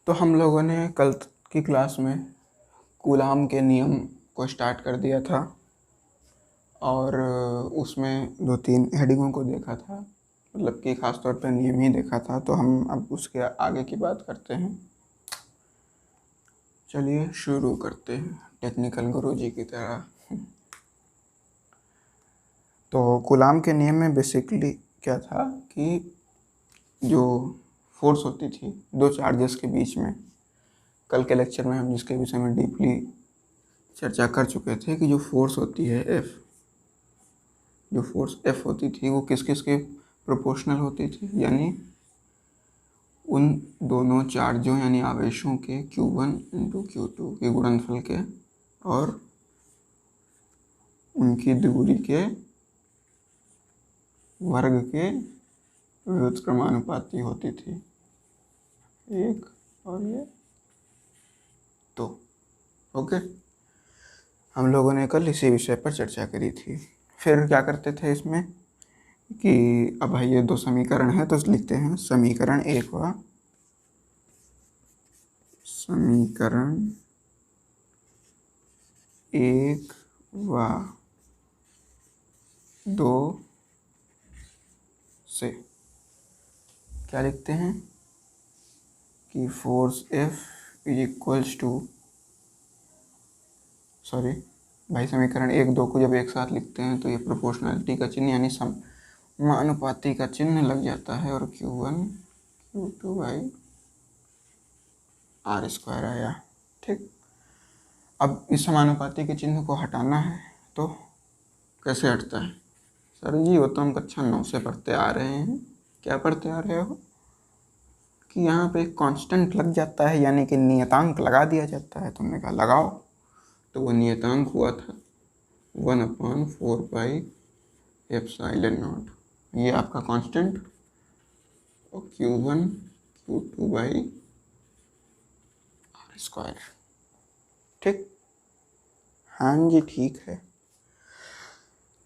तो हम लोगों ने कल की क्लास में कूलाम के नियम को स्टार्ट कर दिया था और उसमें 2-3 हेडिंगों को देखा था, मतलब कि ख़ास तौर पे नियम ही देखा था। तो हम अब उसके आगे की बात करते हैं। चलिए शुरू करते हैं टेक्निकल गुरुजी की तरह। तो कूलाम के नियम में बेसिकली क्या था कि जो फोर्स होती थी दो चार्जेस के बीच में, कल के लेक्चर में हम जिसके विषय में डीपली चर्चा कर चुके थे कि जो फोर्स होती है जो फोर्स एफ होती थी वो किस किस के प्रोपोर्शनल होती थी, यानी उन दोनों चार्जों यानी आवेशों के Q1 इंटू Q2 के गुणनफल के और उनकी दूरी के वर्ग के व्युत्क्रमानुपाती होती थी, एक और ये तो ओके। हम लोगों ने कल इसी विषय पर चर्चा करी थी। फिर क्या करते थे इसमें कि अब ये दो समीकरण है तो लिखते हैं समीकरण 1 व समीकरण 1 व 2 से क्या लिखते हैं कि force F is equals to समीकरण 1-2 को जब एक साथ लिखते हैं तो ये प्रोपोर्शनलिटी का चिन्ह यानी समानुपाती का चिन्ह लग जाता है और Q1 Q2 by R square आया। ठीक, अब इस समानुपाती के चिन्ह को हटाना है तो कैसे हटता है? सर जी वो तो हम कक्षा 9 से पढ़ते आ रहे हैं। क्या पढ़ते आ रहे हो कि यहाँ पे कांस्टेंट लग जाता है, यानी कि नियतांक लगा दिया जाता है। तुमने कहा लगाओ, तो वो नियतांक हुआ था 1/4 पाई एप्सिलॉन नॉट, ये आपका कांस्टेंट, और Q1 Q2 by R square. ठीक, हाँ जी ठीक है।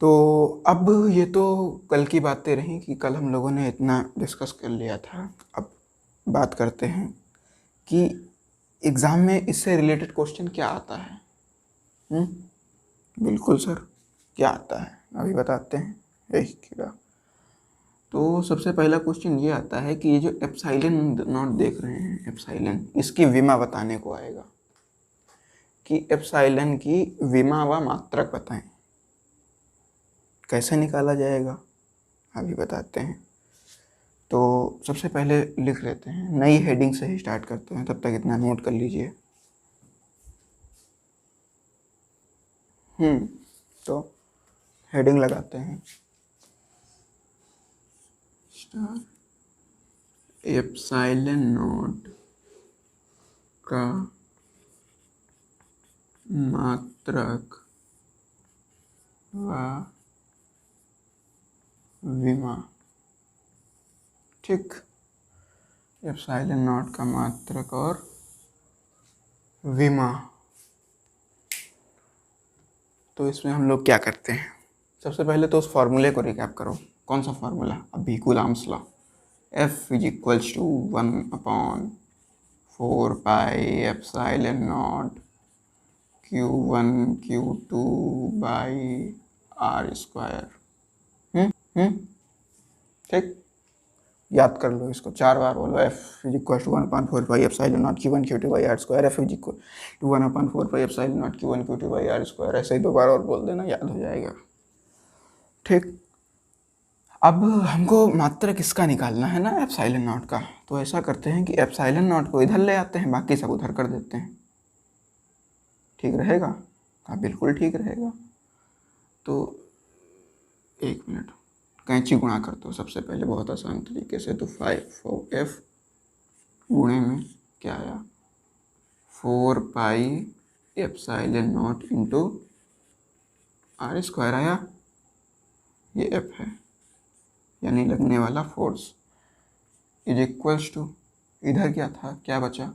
तो अब ये तो कल की बातें रहीं कि कल हम लोगों ने इतना डिस्कस कर लिया था। अब बात करते हैं कि एग्ज़ाम में इससे रिलेटेड क्वेश्चन क्या आता है। बिल्कुल सर, क्या आता है अभी बताते हैं। एक कीड़ा तो सबसे पहला क्वेश्चन ये आता है कि ये जो एप्सिलॉन नॉट देख रहे हैं, एप्सिलॉन, इसकी विमा बताने को आएगा कि एप्सिलॉन की विमा व मात्रक बताएं। कैसे निकाला जाएगा अभी बताते हैं। तो सबसे पहले लिख लेते हैं, नई हेडिंग से ही स्टार्ट करते हैं, तब तक इतना नोट कर लीजिए। तो हेडिंग लगाते हैं एप्सिलॉन नॉट का मात्रक व विमा। ठीक, एप्सिलॉन नॉट का मात्रक और विमा। तो इसमें हम लोग क्या करते हैं, सबसे पहले तो उस फॉर्मूले को रिकैप करो। कौन सा फॉर्मूला? अभी Coulomb's law, F is equals to 1/4 pi epsilon naught Q1 Q2 by R square. ठीक, याद कर लो इसको, 4 बार बोलो। F is equal to 1/4 pi epsilon naught Q1 Q2 by R square. F is equal to 1/4 pi epsilon naught Q1 Q2 by R square. ऐसे ही 2 बार और बोल देना, याद हो जाएगा। ठीक, अब हमको मात्रक किसका निकालना है ना, एप्सिलॉन नॉट का। तो ऐसा करते हैं कि एप्सिलॉन नॉट को इधर ले आते हैं, बाकी सब उधर कर देते हैं। ठीक रहेगा? हाँ बिल्कुल ठीक रहेगा। तो एक मिनट, कैंची गुणा कर दो सबसे पहले बहुत आसान तरीके से। तो 5F गुणे में क्या आया, 4 पाई epsilon not into R square आया। ये F है, यानी लगने वाला फोर्स, इज इक्वल्स टू, इधर क्या था, क्या बचा,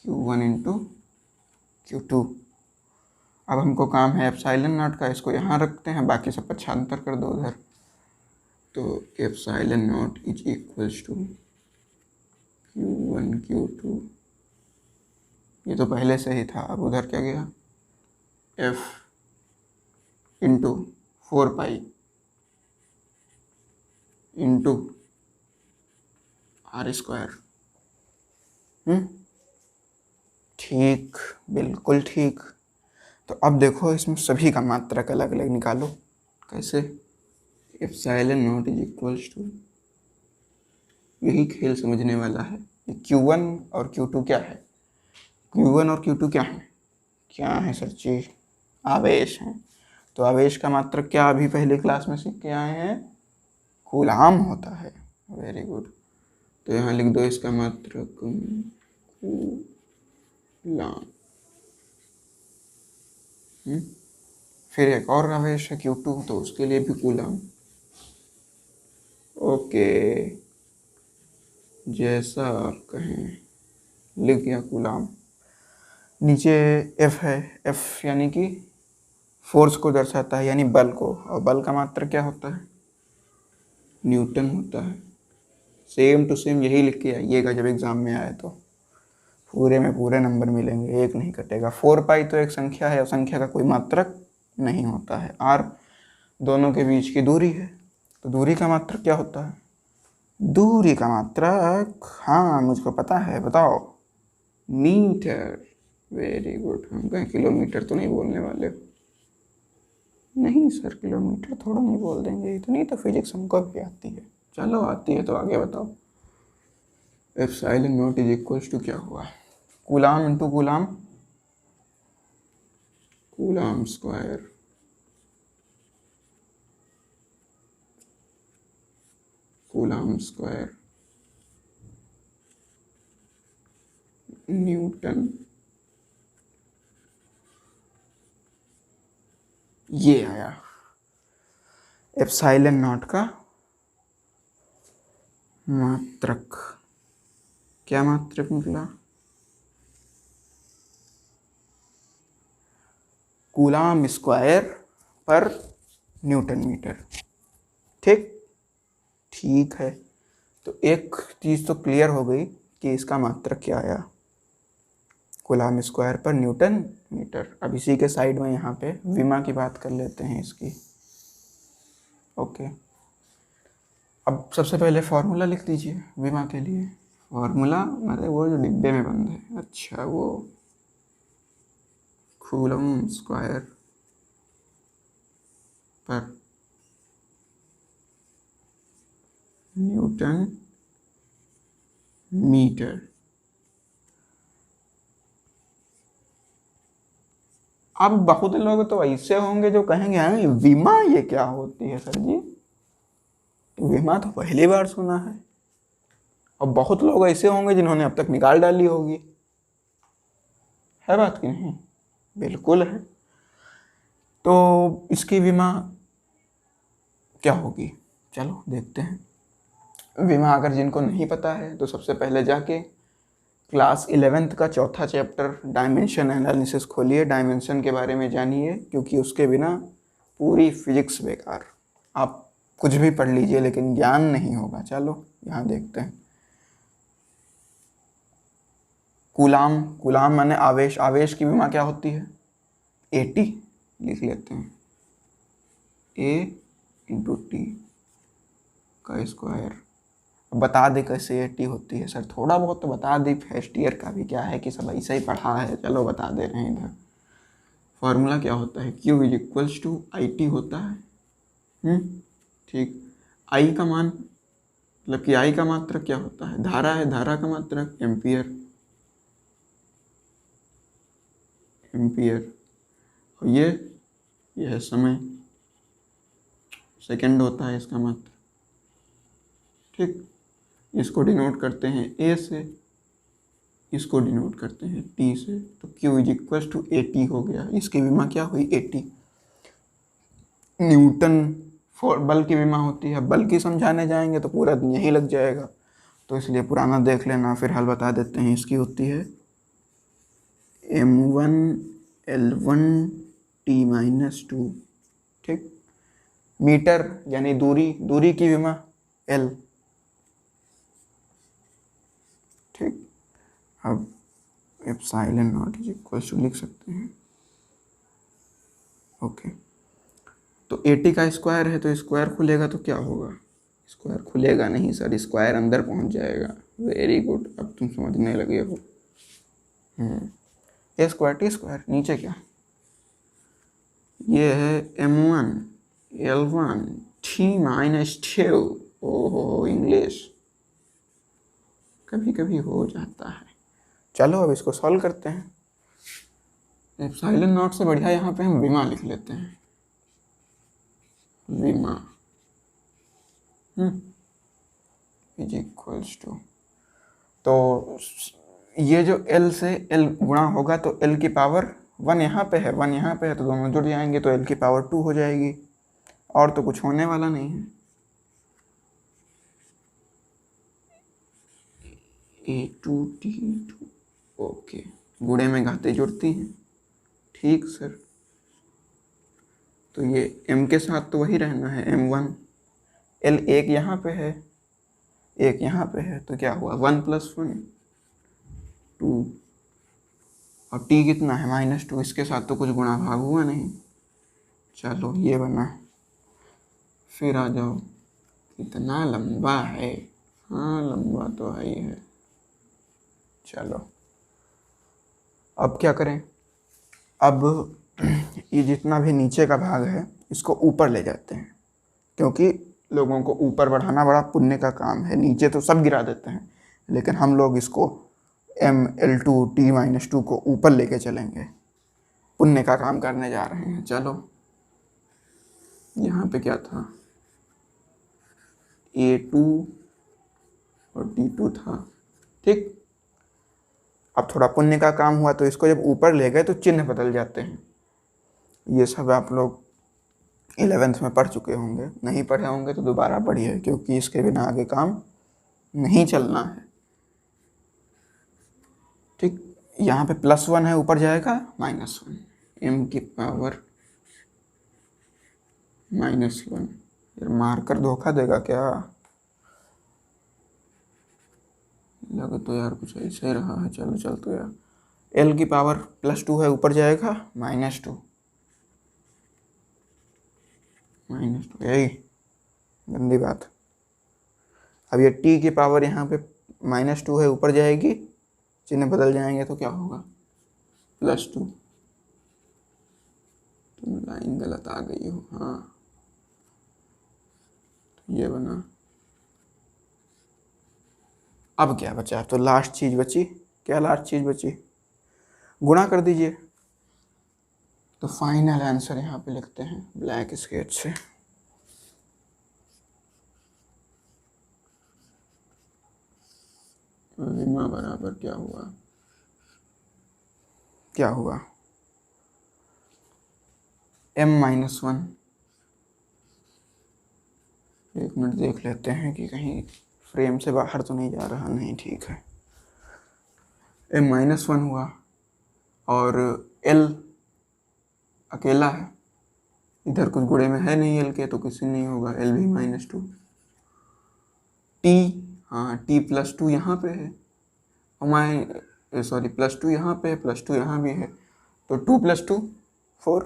Q1 इंटू Q2। अब हमको काम है एप्सिलॉन नॉट का, इसको यहाँ रखते हैं, बाकी सब पक्षांतर कर दो उधर। तो epsilon naught is equals to Q1 Q2, ये तो पहले से ही था, अब उधर क्या गया, F into 4 pi into R²। ठीक, बिल्कुल ठीक। तो अब देखो इसमें सभी का मात्रक अलग अलग निकालो। कैसे? Epsilon naught is equals to, यही खेल समझने वाला है। ये Q1 और Q2 क्या है? Q1 और Q2 क्या है? क्या है सर जी? आवेश हैं। तो आवेश का मात्रक क्या अभी पहले क्लास में सीख के आए हैं? कूलाम होता है। Very good. तो यहाँ लिख दो इसका मात्रक कूलाम। फिर एक और आवेश है Q2, तो उसके लिए भी कूलाम। ओके, जैसा आप कहें, लिख गया कूलाम। नीचे F है, F यानी कि फोर्स को दर्शाता है, यानी बल को, और बल का मात्रक क्या होता है? न्यूटन होता है। सेम टू सेम यही लिख के आइएगा जब एग्जाम में आए तो पूरे में पूरे नंबर मिलेंगे, एक नहीं कटेगा। 4 पाई तो एक संख्या है और संख्या का कोई मात्रक नहीं होता है। R दोनों के बीच की दूरी है, तो दूरी का मात्रक क्या होता है? दूरी का मात्रक, हाँ मुझको पता है, बताओ। मीटर। Very good. हम कहें किलोमीटर तो नहीं बोलने वाले? नहीं सर, किलोमीटर थोड़ा नहीं बोल देंगे, इतनी तो फिजिक्स हमको भी आती है। चलो आती है तो आगे बताओ। Epsilon naught is equals to क्या हुआ? Coulomb into coulomb, coulomb square, coulomb square newton. ये आया एप्सिलॉन नॉट का मात्रक। क्या मात्रक निकला? कूलाम स्क्वायर पर न्यूटन मीटर। ठीक, ठीक है। तो एक चीज़ तो क्लियर हो गई कि इसका मात्रक क्या आया, कूलाम स्क्वायर पर न्यूटन मीटर। अब इसी के साइड में यहाँ पे विमा की बात कर लेते हैं इसकी। ओके, अब सबसे पहले फॉर्मूला लिख दीजिए विमा के लिए। फॉर्मूला मतलब वो जो डिब्बे में बंद है, अच्छा वो कूलम स्क्वायर पर न्यूटन मीटर। अब बहुत लोग तो ऐसे होंगे जो कहेंगे हाँ विमा ये क्या होती है सर जी, विमा तो पहली बार सुना है। और बहुत लोग ऐसे होंगे जिन्होंने अब तक निकाल डाली होगी। है बात कि नहीं? बिल्कुल है। तो इसकी विमा क्या होगी, चलो देखते हैं। विमा अगर जिनको नहीं पता है तो सबसे पहले जाके क्लास 11th का चौथा चैप्टर डायमेंशन एनालिसिस खोलिए, डायमेंशन के बारे में जानिए, क्योंकि उसके बिना पूरी फिजिक्स बेकार। आप कुछ भी पढ़ लीजिए लेकिन ज्ञान नहीं होगा। चलो यहाँ देखते हैं। कूलाम, कूलाम माने आवेश, आवेश की विमा क्या होती है? AT लिख लेते हैं, A/T का स्क्वायर। बता दे कैसे AT होती है सर, थोड़ा बहुत तो बता दी। फर्स्ट ईयर का भी क्या है कि सब ऐसे ही पढ़ा है, चलो बता दे रहे हैं इधर। फॉर्मूला क्या होता है? Q is equals to IT होता है। ठीक। I का मान, मतलब कि I का मात्रक क्या होता है? धारा है, धारा का मात्रक एम्पियर, एम्पियर। और ये है समय, सेकंड होता है इसका मात्रक। ठीक, इसको डिनोट करते हैं A से, इसको डिनोट करते हैं T से। तो Q is equal to AT हो गया। इसकी विमा क्या हुई? AT। न्यूटन फॉर बल की विमा होती है। बल की समझाने जाएंगे तो पूरा दिन यही लग जाएगा, तो इसलिए पुराना देख लेना, फिर हल बता देते हैं। इसकी होती है M1L1T-2। ठीक। मीटर यानी दूरी, दूरी की विमा L। ठीक। अब epsilon naught is equal to लिख सकते हैं। ओके, तो 80 का स्क्वायर है तो स्क्वायर खुलेगा तो क्या होगा? स्क्वायर खुलेगा नहीं सर, स्क्वायर अंदर पहुंच जाएगा। वेरी गुड, अब तुम समझने लगे हो। ए स्क्वायर टी स्क्वायर, नीचे क्या? ये है m1 L1 T-2। ओहो, इंग्लिश कभी कभी हो जाता है। चलो अब इसको सॉल्व करते हैं। एप्सिलॉन नॉट से बढ़िया यहाँ पे हम विमा लिख लेते हैं, विमा इज इक्वल्स टू, तो ये जो L से L गुणा होगा तो L की पावर 1 यहाँ पे है, 1 यहाँ पे है, तो दोनों जुड़ जाएंगे तो L की पावर 2 हो जाएगी, और तो कुछ होने वाला नहीं है। A2T2, ओके, गुणे में घातें जुड़ती हैं, ठीक सर। तो ये M के साथ तो वही रहना है, M1, L एक यहाँ पे है, एक यहाँ पे है, तो क्या हुआ 1 + 1 2, और T कितना है -2, इसके साथ तो कुछ गुणा भाग हुआ नहीं। चलो ये बना, फिर आ जाओ, कितना लंबा है, हाँ लंबा तो है ही है। चलो अब क्या करें, अब ये जितना भी नीचे का भाग है इसको ऊपर ले जाते हैं, क्योंकि लोगों को ऊपर बढ़ाना बड़ा पुण्य का काम है। नीचे तो सब गिरा देते हैं, लेकिन हम लोग इसको ML2 T-2 को ऊपर लेके चलेंगे, पुण्य का काम करने जा रहे हैं। चलो यहाँ पे क्या था, A2 और T2 था, ठीक। अब थोड़ा पुण्य का काम हुआ तो इसको जब ऊपर ले गए तो चिन्ह बदल जाते हैं। ये सब आप लोग 11th में पढ़ चुके होंगे, नहीं पढ़े होंगे तो दोबारा पढ़िए, क्योंकि इसके बिना आगे काम नहीं चलना है, ठीक। यहाँ पे +1 है, ऊपर जाएगा -1, M की पावर -1। यार मार्कर धोखा देगा क्या? लगे तो यार कुछ ऐसे ही रहा है। चलो चल तो यार, L की पावर +2 है, ऊपर जाएगा -2, यही गंदी बात। अब ये T की पावर यहाँ पे -2 है, ऊपर जाएगी, चिन्ह बदल जाएंगे तो क्या होगा +2। तुम लाइन गलत आ गई हो, हाँ तो ये बना। अब क्या बचा, तो लास्ट चीज बची, क्या लास्ट चीज बची, गुणा कर दीजिए। तो फाइनल आंसर यहाँ पे लिखते हैं ब्लैक स्केच से। विमा बराबर क्या हुआ, क्या हुआ M-1। एक मिनट देख लेते हैं कि कहीं फ्रेम से बाहर तो नहीं जा रहा, नहीं ठीक है। M-1 हुआ, और L अकेला है, इधर कुछ गुणे में है नहीं L के, तो किसी नहीं होगा, L भी -2। T, हाँ T +2 यहाँ पे है, और सॉरी +2 यहाँ पे है, +2 यहाँ भी है, तो 2 + 2 4,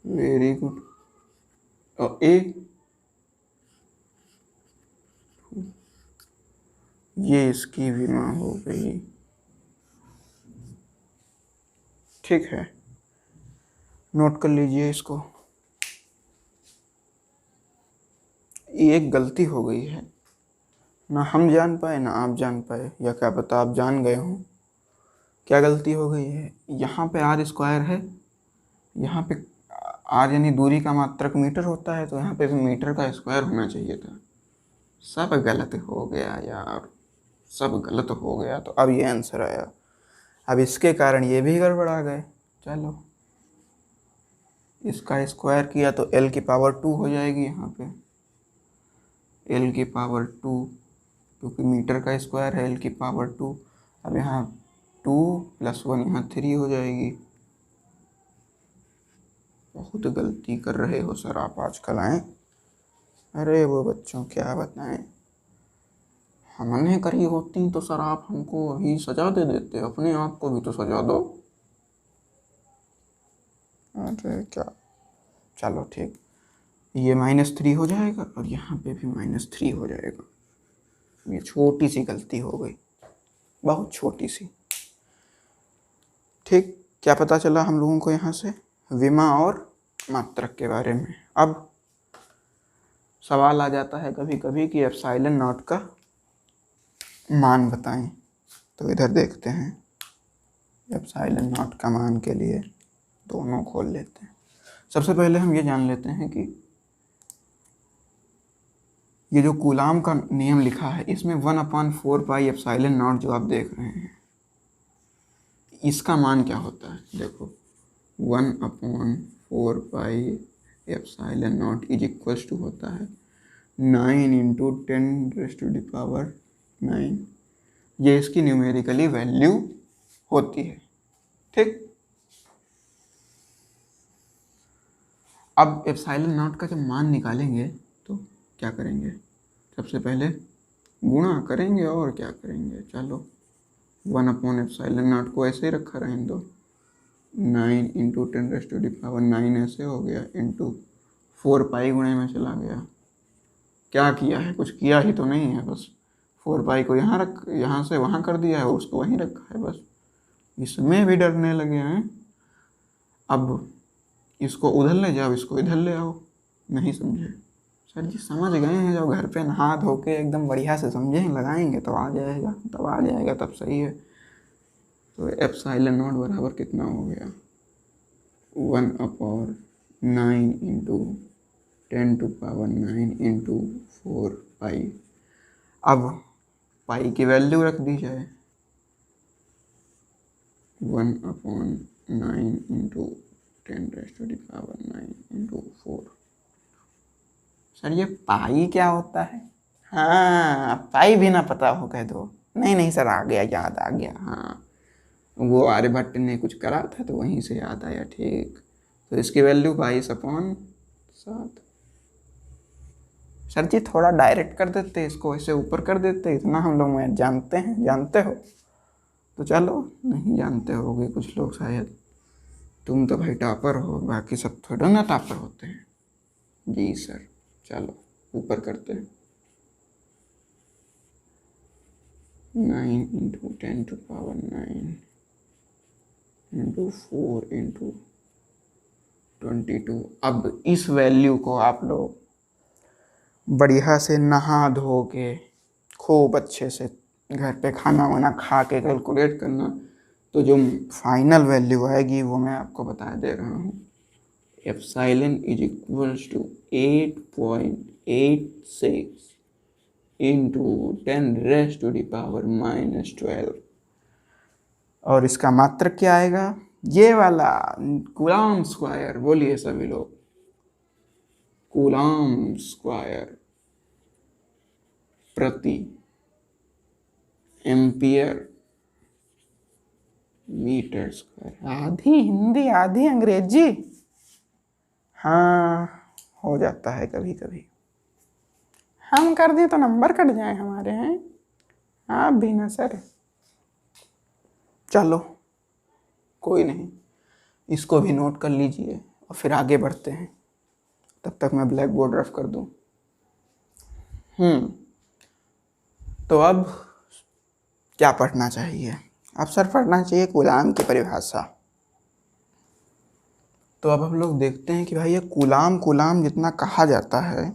वेरी गुड। और A, ये इसकी विमा हो गई, ठीक है, नोट कर लीजिए इसको। एक गलती हो गई है, ना हम जान पाए ना आप जान पाए, या क्या पता आप जान गए हों। क्या गलती हो गई है, यहाँ पे R² है, यहाँ पे R यानी दूरी का मात्रक मीटर होता है, तो यहाँ पे मीटर का स्क्वायर होना चाहिए था। सब गलत हो गया यार, सब गलत हो गया, तो अब ये आंसर आया। अब इसके कारण ये भी गड़बड़ा गए। चलो इसका स्क्वायर किया तो L की पावर 2 हो जाएगी, यहाँ पे L की पावर 2, क्योंकि मीटर का स्क्वायर है, L की पावर 2। अब यहाँ 2 + 1 यहाँ 3 हो जाएगी। बहुत गलती कर रहे हो सर आप आजकल, आए। अरे वो बच्चों क्या बताएं, हमने करी होती तो सर आप हमको अभी सजा दे देते, अपने आप को भी तो सजा दो। अरे क्या, चलो ठीक, ये -3 हो जाएगा और यहाँ पे भी -3 हो जाएगा। ये छोटी सी गलती हो गई, बहुत छोटी सी। ठीक, क्या पता चला हम लोगों को यहाँ से? विमा और मात्रक के बारे में। अब सवाल आ जाता है कभी कभी कि एप्सिलॉन नॉट का मान बताएं, तो इधर देखते हैं। एप्सिलॉन नॉट का मान के लिए दोनों खोल लेते हैं। सबसे पहले हम ये जान लेते हैं कि ये जो कूलाम का नियम लिखा है, इसमें 1/4 पाई एप्सिलॉन नॉट जो आप देख रहे हैं, इसका मान क्या होता है? देखो 1/4 pi epsilon naught is equals to होता है 9 × 10⁻⁹। ये इसकी न्यूमेरिकली वैल्यू होती है। ठीक, अब एप्सिलॉन नॉट का जब मान निकालेंगे तो क्या करेंगे? सबसे पहले गुणा करेंगे और क्या करेंगे? चलो 1/एप्सिलॉन नॉट को ऐसे ही रखा रहने दो, 9 × 10⁹ ऐसे हो गया, इंटू 4 पाई गुणे में चला गया। क्या किया है? कुछ किया ही तो नहीं है, बस 4 पाई को यहाँ से वहाँ कर दिया है, उसको वहीं रखा है बस। इसमें भी डरने लगे हैं। अब इसको उधर ले जाओ, इसको इधर ले आओ। नहीं समझे? सर जी समझ गए हैं, जब घर पे नहा धो के एकदम बढ़िया से समझेंगे, लगाएंगे तो आ जाएगा, तब आ जाएगा, तब सही है। तो एप्सिलॉन नॉट बराबर कितना हो गया? 1/9 × 10⁹ इंटू 4 पाई। अब पाई की वैल्यू रख दी जाए, 1/9 × 10⁻⁹ इंटू 4। सर ये पाई क्या होता है? हाँ, पाई भी ना पता हो कह दो। नहीं सर, आ गया, याद आ गया। हाँ, वो आर्यभट्ट ने कुछ करा था तो वहीं से याद आया। ठीक, तो इसकी वैल्यू 22/7। सर जी थोड़ा डायरेक्ट कर देते, इसको ऐसे ऊपर कर देते, इतना हम लोग मैथ जानते हैं, जानते हो तो चलो। नहीं जानते होगे कुछ लोग शायद, तुम तो भाई टॉपर हो, बाकी सब थोड़ा ना टॉपर होते हैं। जी सर, चलो ऊपर करते हैं। 9 × 10⁹ इंटू 4 × 22। अब इस वैल्यू को आप लोग बढ़िया से नहा धो के खूब अच्छे से घर पे खाना वाना खा के कैलकुलेट करना, तो जो फाइनल वैल्यू आएगी वो मैं आपको बता दे रहा हूँ। Epsilon is equals to 8.86 into 10⁻⁻12। और इसका मात्रक क्या आएगा? ये वाला कूलाम स्क्वायर। बोलिए सभी लोग, कूलाम स्क्वायर प्रति एम्पियर मीटर स्क्वायर। आधी हिंदी आधी अंग्रेजी, हाँ हो जाता है कभी कभी। हम कर दें तो नंबर कट जाए हमारे हैं, आप भी ना सर। चलो कोई नहीं, इसको भी नोट कर लीजिए और फिर आगे बढ़ते हैं। तब तक मैं ब्लैक बोर्ड रफ कर दूं। तो अब क्या पढ़ना चाहिए? अब सर पढ़ना चाहिए कूलाम की परिभाषा। तो अब हम लोग देखते हैं कि भाई ये कूलाम जितना कहा जाता है,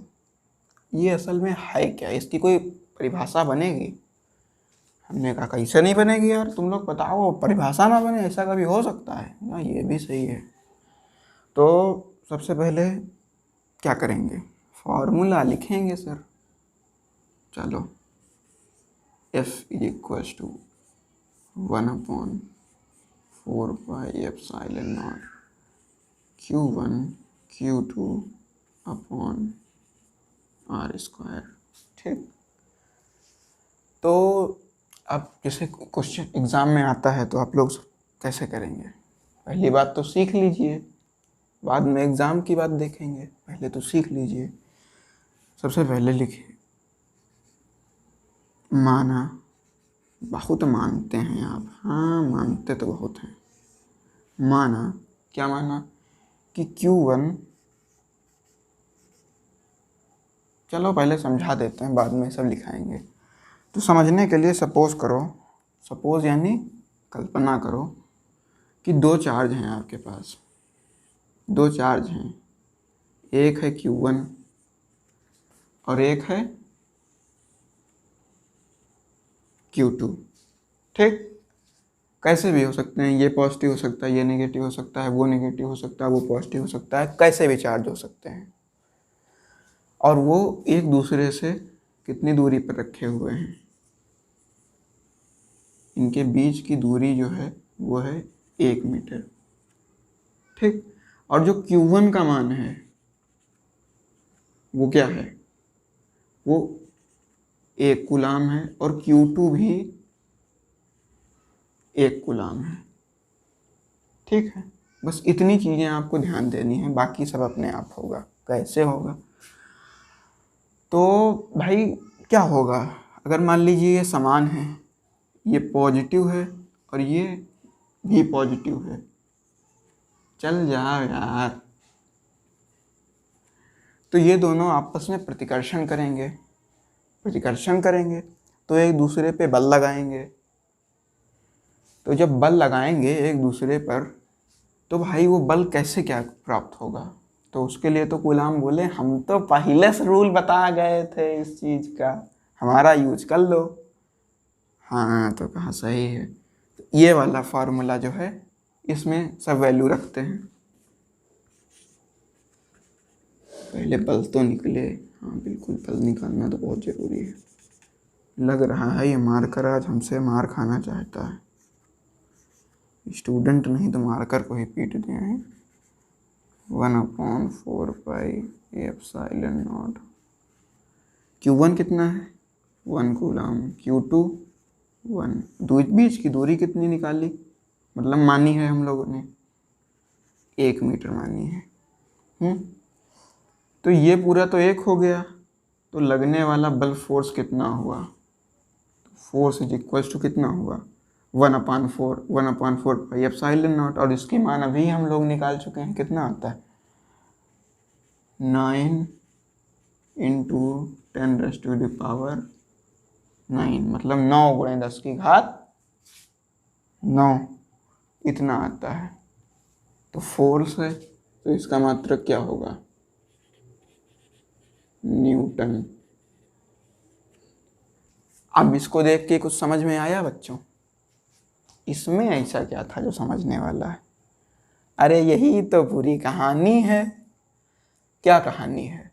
ये असल में है क्या? इसकी कोई परिभाषा बनेगी? हमने कहा कैसे नहीं बनेगी यार, तुम लोग बताओ, परिभाषा ना बने, ऐसा कभी हो सकता है? ना, ये भी सही है। तो सबसे पहले क्या करेंगे? फॉर्मूला लिखेंगे सर। चलो, F is equals to 1/4 pi epsilon naught Q1 Q2 upon R²। ठीक, तो अब जैसे क्वेश्चन एग्ज़ाम में आता है तो आप लोग कैसे करेंगे? पहली बात तो सीख लीजिए, बाद में एग्ज़ाम की बात देखेंगे, पहले तो सीख लीजिए। सबसे पहले लिखिए माना, बहुत मानते हैं आप, हाँ मानते तो बहुत हैं। माना, क्या माना कि Q1, चलो पहले समझा देते हैं, बाद में सब लिखाएंगे। तो समझने के लिए सपोज करो, सपोज यानी कल्पना करो कि दो चार्ज हैं आपके पास, दो चार्ज हैं, एक है Q1 और एक है Q2। ठीक, कैसे भी हो सकते हैं, ये पॉजिटिव हो सकता है, ये नेगेटिव हो सकता है, वो नेगेटिव हो सकता है, वो पॉजिटिव हो सकता है, कैसे भी चार्ज हो सकते हैं। और वो एक दूसरे से कितनी दूरी पर रखे हुए हैं, इनके बीच की दूरी जो है वो है 1 मीटर। ठीक, और जो Q1 का मान है वो क्या है, वो 1 कूलाम है, और Q2 भी 1 कूलाम है। ठीक है, बस इतनी चीज़ें आपको ध्यान देनी है, बाकी सब अपने आप होगा। कैसे होगा, तो भाई क्या होगा, अगर मान लीजिए ये समान है, ये पॉजिटिव है और ये भी पॉजिटिव है, चल जाओ यार, तो ये दोनों आपस में प्रतिकर्षण करेंगे, प्रतिकर्षण करेंगे तो एक दूसरे पे बल लगाएंगे। तो जब बल लगाएंगे एक दूसरे पर, तो भाई वो बल कैसे क्या प्राप्त होगा, तो उसके लिए तो कूलाम बोले हम तो पहले से रूल बता गए थे इस चीज़ का, हमारा यूज कर लो। हाँ तो कहा सही है, तो ये वाला फार्मूला जो है इसमें सब वैल्यू रखते हैं। पहले बल तो निकले, हाँ बिल्कुल बल निकालना तो बहुत ज़रूरी है। लग रहा है ये मार्कर आज हमसे मार खाना चाहता है, स्टूडेंट नहीं तो मार्कर को ही पीट दिए हैं। 1/4πε0। Q1 कितना है, 1 कूलाम, Q2 1, बीच की दूरी कितनी निकाली, मतलब मानी है हम लोगों ने 1 मीटर मानी है। तो ये पूरा तो 1 हो गया, तो लगने वाला बल फोर्स कितना हुआ, फोर्स इज इक्वल टू कितना हुआ 1/4πε0, और इसकी मान अभी हम लोग निकाल चुके हैं, कितना आता है 9 × 10⁻⁹, मतलब 9 × 10⁹9 इतना आता है। तो फोर्स है, तो इसका मात्रक क्या होगा, न्यूटन। अब इसको देख के कुछ समझ में आया बच्चों, इसमें ऐसा क्या था जो समझने वाला है, अरे यही तो पूरी कहानी है। क्या कहानी है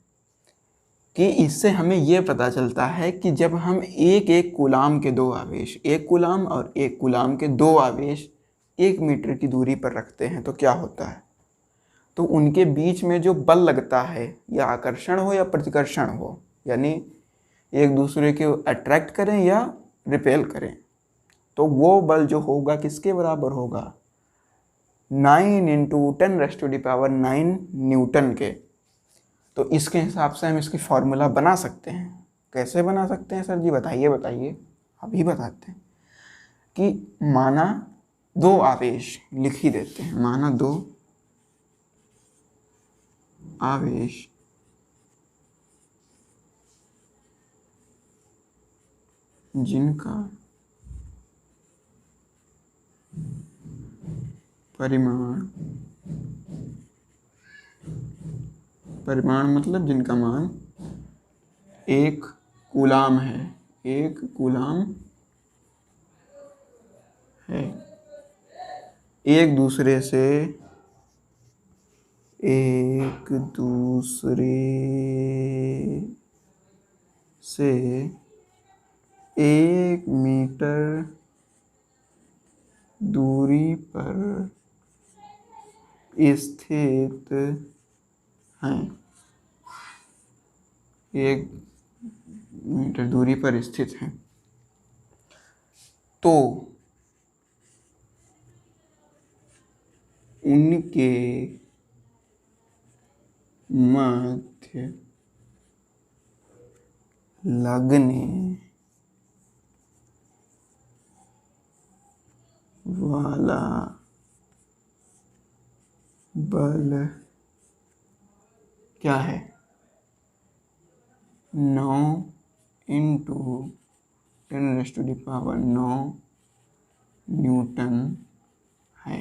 कि इससे हमें यह पता चलता है कि जब हम एक एक कूलाम के दो आवेश, 1 कूलाम और 1 कूलाम के दो आवेश 1 मीटर की दूरी पर रखते हैं तो क्या होता है, तो उनके बीच में जो बल लगता है, या आकर्षण हो या प्रतिकर्षण हो, यानी एक दूसरे के अट्रैक्ट करें या रिपेल करें, तो वो बल जो होगा किसके बराबर होगा, 9 × 10⁻⁹ न्यूटन के। तो इसके हिसाब से हम इसकी फॉर्मूला बना सकते हैं। कैसे बना सकते हैं सर जी, बताइए बताइए, अभी बताते हैं। कि माना 2 आवेश, लिख ही देते हैं, माना 2 आवेश जिनका परिमाण मतलब जिनका मान 1 कूलाम है, 1 कूलाम है, एक दूसरे से 1 मीटर दूरी पर स्थित हैं, 1 मीटर दूरी पर स्थित हैं, तो उनके मध्य लगने वाला बल क्या है? 9 इंटू 10⁻9 न्यूटन है।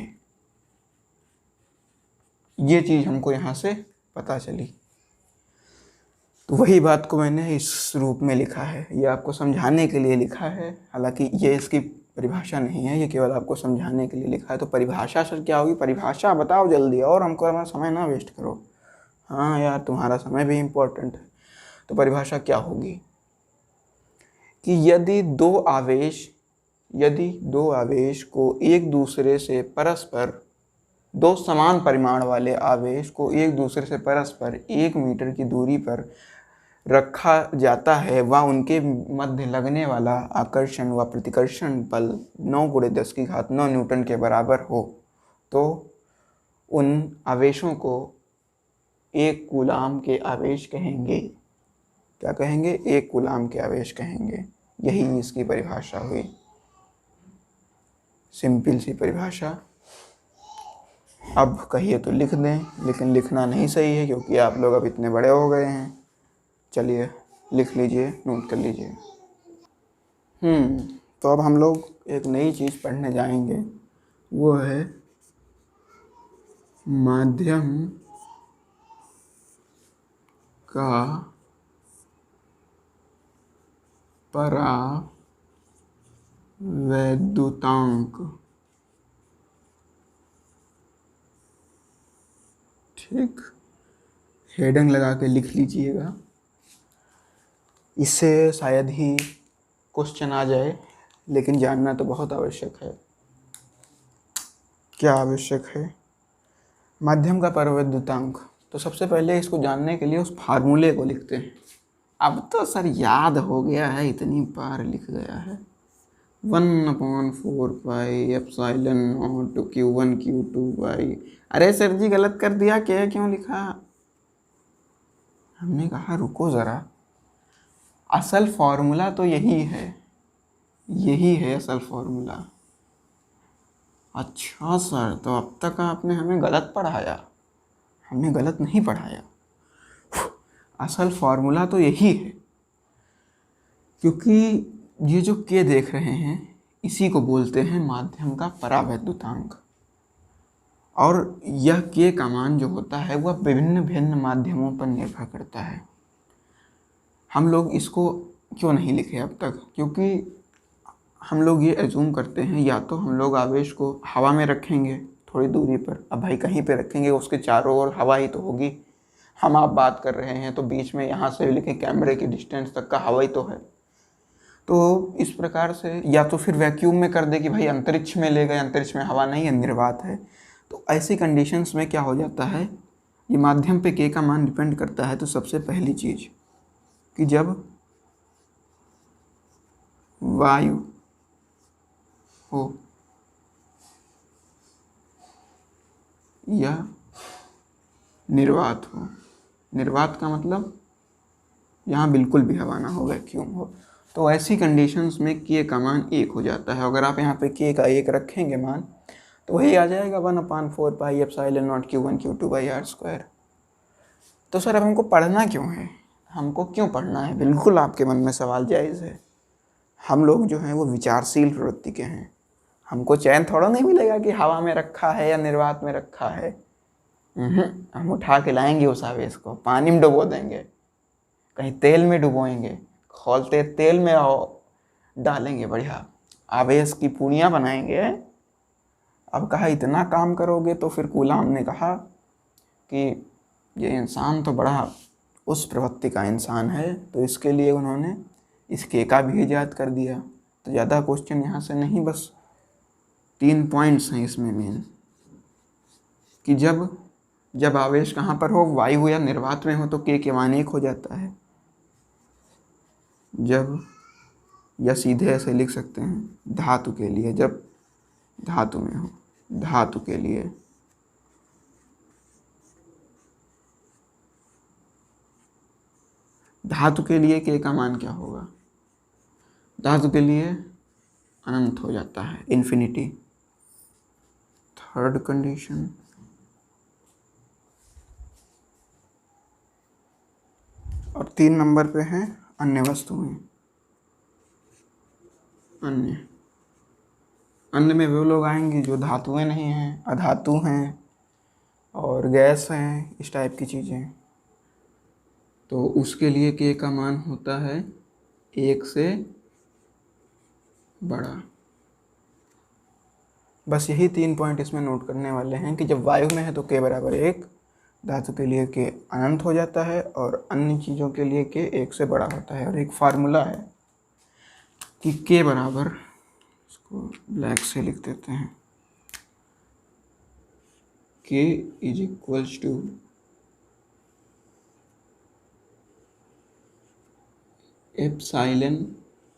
ये चीज़ हमको यहाँ से पता चली। तो वही बात को मैंने इस रूप में लिखा है। ये आपको समझाने के लिए लिखा है, हालांकि ये इसकी परिभाषा नहीं है, ये केवल आपको समझाने के लिए लिखा है। तो परिभाषा सर क्या होगी? परिभाषा बताओ जल्दी, और हमको हमारा समय ना वेस्ट करो। हाँ यार, तुम्हारा समय भी इम्पोर्टेंट है। तो परिभाषा क्या होगी कि यदि दो आवेश को एक दूसरे से परस्पर, दो समान परिमाण वाले आवेश को एक दूसरे से परस्पर 1 मीटर की दूरी पर रखा जाता है व उनके मध्य लगने वाला आकर्षण व प्रतिकर्षण बल 9×10⁹ न्यूटन के बराबर हो, तो उन आवेशों को 1 कूलाम के आवेश कहेंगे। क्या कहेंगे? 1 कूलाम के आवेश कहेंगे। यही इसकी परिभाषा हुई, सिंपल सी परिभाषा। अब कहिए तो लिख दें, लेकिन लिखना नहीं सही है क्योंकि आप लोग अब इतने बड़े हो गए हैं। चलिए लिख लीजिए, नोट कर लीजिए। तो अब हम लोग एक नई चीज़ पढ़ने जाएंगे, वो है माध्यम का परावैद्युतांक। ठीक, हेडिंग लगा के लिख लीजिएगा। इससे शायद ही क्वेश्चन आ जाए, लेकिन जानना तो बहुत आवश्यक है। क्या आवश्यक है? माध्यम का परावैद्युतांक। तो सबसे पहले इसको जानने के लिए उस फार्मूले को लिखते हैं। अब तो सर याद हो गया है, इतनी बार लिख गया है। 1/4 pi epsilon naught Q1 Q2 by. अरे सर जी गलत कर दिया, क्या क्यों लिखा? हमने कहा रुको ज़रा, असल फॉर्मूला तो यही है, यही है असल फॉर्मूला। अच्छा सर, तो अब तक आपने हमें गलत पढ़ाया। हमने गलत नहीं पढ़ाया, असल फॉर्मूला तो यही है। क्योंकि ये जो के देख रहे हैं, इसी को बोलते हैं माध्यम का परावैद्युतांक। और यह के का मान जो होता है वह विभिन्न भिन्न माध्यमों पर निर्भर करता है। हम लोग इसको क्यों नहीं लिखे अब तक? क्योंकि हम लोग ये एज्यूम करते हैं, या तो हम लोग आवेश को हवा में रखेंगे थोड़ी दूरी पर। अब भाई कहीं पे रखेंगे, उसके चारों ओर हवा ही तो होगी। हम आप बात कर रहे हैं तो बीच में यहाँ से लिखें कैमरे की डिस्टेंस तक का हवा ही तो है। तो इस प्रकार से, या तो फिर वैक्यूम में कर दे कि भाई अंतरिक्ष में ले गए, अंतरिक्ष में हवा नहीं है, निर्वात है। तो ऐसी कंडीशंस में क्या हो जाता है, ये माध्यम पे के का मान डिपेंड करता है। तो सबसे पहली चीज़ कि जब वायु हो या निर्वात हो, निर्वात का मतलब यहाँ बिल्कुल भी हवा ना हो, वैक्यूम हो, तो ऐसी कंडीशंस में के का मान 1 हो जाता है। अगर आप यहाँ पे के का 1 रखेंगे मान, तो वही आ जाएगा 1/4 pi epsilon naught Q1 Q2 by r²। तो सर अब हमको पढ़ना क्यों है? हमको क्यों पढ़ना है? बिल्कुल आपके मन में सवाल जायज़ है। हम लोग जो हैं वो विचारशील प्रवृत्ति के हैं। हमको चैन थोड़ा नहीं मिलेगा कि हवा में रखा है या निर्वात में रखा है। हम उठा के लाएंगे उस आवेश को, पानी में डुबो देंगे, कहीं तेल में डुबोएंगे, खोलते तेल में डालेंगे, बढ़िया आवेश की पूनियाँ बनाएंगे। अब कहा इतना काम करोगे तो फिर कूलाम ने कहा कि ये इंसान तो बड़ा उस प्रवृत्ति का इंसान है, तो इसके लिए उन्होंने इस के का भी ईजाद कर दिया। तो ज़्यादा क्वेश्चन यहाँ से नहीं, बस 3 पॉइंट्स हैं इसमें मेन, कि जब आवेश कहाँ पर हो, वायु या निर्वात में हो, तो के मान 1 हो जाता है। जब, या सीधे ऐसे लिख सकते हैं धातु के लिए, जब धातु में हो, धातु के लिए के का मान क्या होगा? धातु के लिए अनंत हो जाता है, इन्फिनिटी। थर्ड कंडीशन, और 3 नंबर पे हैं अन्य वस्तुएं। अन्य में वो लोग आएंगे जो धातुएं नहीं हैं, अधातु हैं और गैस हैं, इस टाइप की चीज़ें। तो उसके लिए के का मान होता है 1 से बड़ा। बस यही 3 पॉइंट इसमें नोट करने वाले हैं कि जब वायु में है तो के बराबर 1, धातु के लिए के अनंत हो जाता है और अन्य चीज़ों के लिए के 1 से बड़ा होता है। और एक फार्मूला है कि के बराबर, इसको ब्लैक से लिख देते हैं, K is equals to epsilon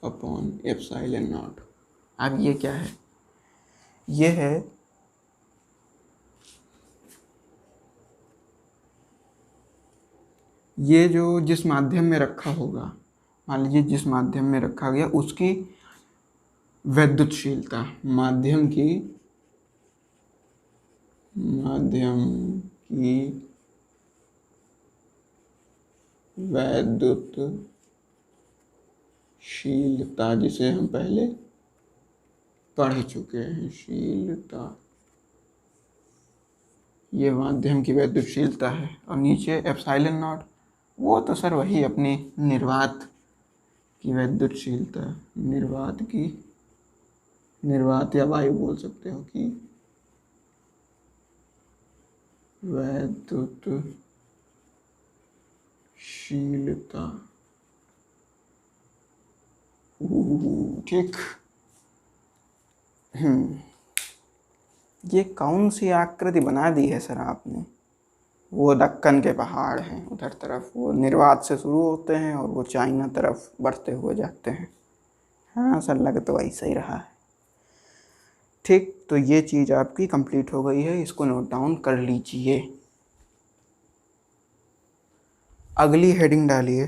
upon epsilon naught. अब ये क्या है? ये है ये जो जिस माध्यम में रखा होगा, मान लीजिए जिस माध्यम में रखा गया उसकी वैद्युतशीलता, माध्यम की वैद्युतशीलता, जिसे हम पहले पढ़ चुके हैं, शीलता, ये माध्यम की वैद्युतशीलता है। और नीचे एप्सिलॉन नॉट, वो तो सर वही अपनी निर्वात की वैद्युतशीलता, निर्वात या वायु बोल सकते हो कि वैद्युतशीलता। ठीक। ये कौन सी आकृति बना दी है सर आपने? वो दक्कन के पहाड़ हैं उधर तरफ, वो निर्वात से शुरू होते हैं और वो चाइना तरफ बढ़ते हुए जाते हैं। हाँ सर, लग तो ऐसा ही रहा है। ठीक, तो ये चीज़ आपकी कंप्लीट हो गई है, इसको नोट डाउन कर लीजिए। अगली हेडिंग डालिए,